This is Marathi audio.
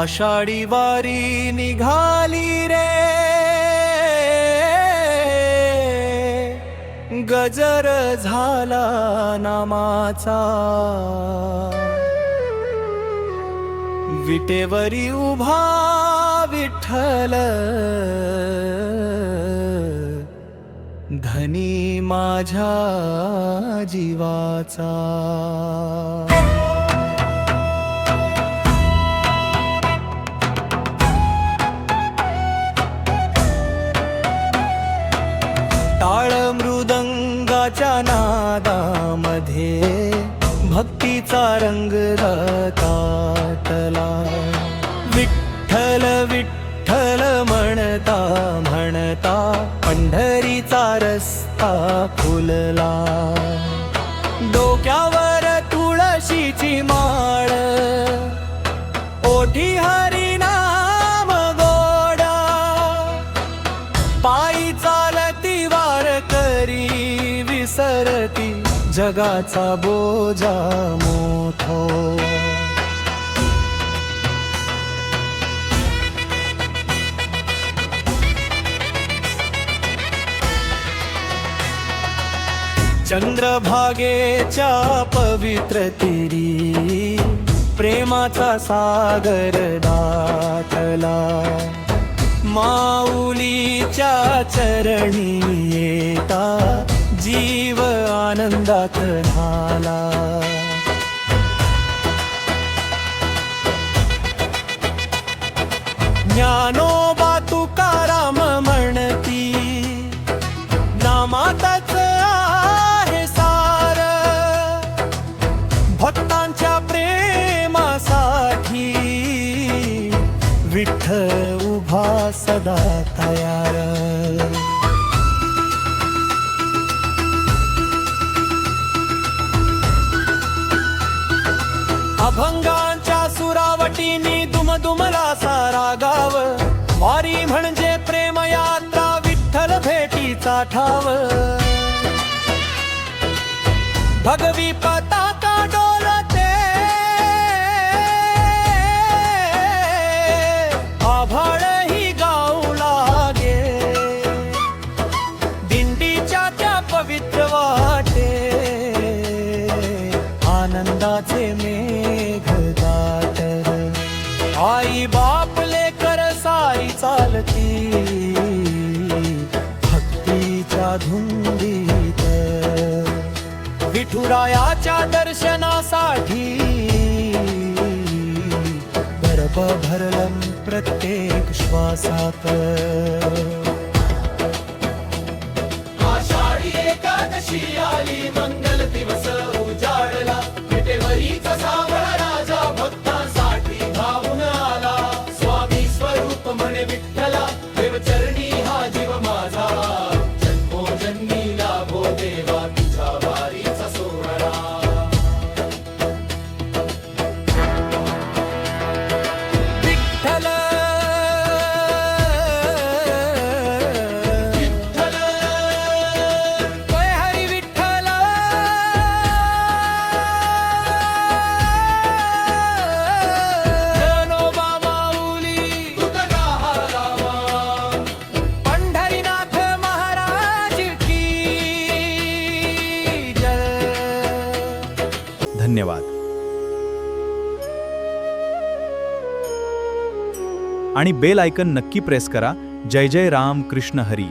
आषाढी वारी निघाली रे, गजर झाला नामाचा, विटेवरी उभा विठ्ठल, धनी माझ्या जीवाचा. टाळ मृदंगाच्या नादामध्ये भक्तीचा रंग दाटला. विठ्ठल विठ्ठल म्हणता म्हणता पंढरीचा रस्ता फुलला. डोक्यावर तुळशीची माळ, ओठी हरिनाम गोडा, पायी चालती वारकरी विसरती जगाचा बोजा मोठो. चंद्रभागेच्या पवित्र तीरी प्रेमाचा सागर दाटला. माऊलीच्या चरणी येता जीव आनंदात न्हाला. ज्ञानोबा तुकाराम म्हणती, नामातच आहे सार, भक्तांच्या प्रेमासाठी विठ्ठल उभा सदा तयार. अभंगांच्या सुरावटीनी दुमदुमला सारा गाव, वारी म्हणजे प्रेमयात्रा, विठ्ठल भेटीचा ठाव. भगवी पताका डोलते, आभाळही गाऊ लागे, दिंडीच्या त्या पवित्र वाटे आनंदाचे मेघ दाटर. आई बाप लेकर सारी चालती भक्तीच्या धुंदीत, विठुरायाच्या दर्शनासाठी गर्भ भरलं प्रत्येक श्वासात. आषाढी एकादशी आली, मंगल दिवस उजाडला, विटेवरीचा सावळा राजा भक्तांसाठी धावून आला. स्वामी स्वरूप म्हणे विठ्ठला, देवचरणी हा जीव माझा, जन्मोजन्मी लाभो देवा तुझ्या वारीचा सोहळा. विठ्ठल विठ्ठल जय हरी विठ्ठल. ज्ञानोबा माऊली तुका हा रामा, पंढरीनाथ महाराज की जय. धन्यवाद. आणि बेल आयकन नक्की प्रेस करा. जय जय राम कृष्ण हरी.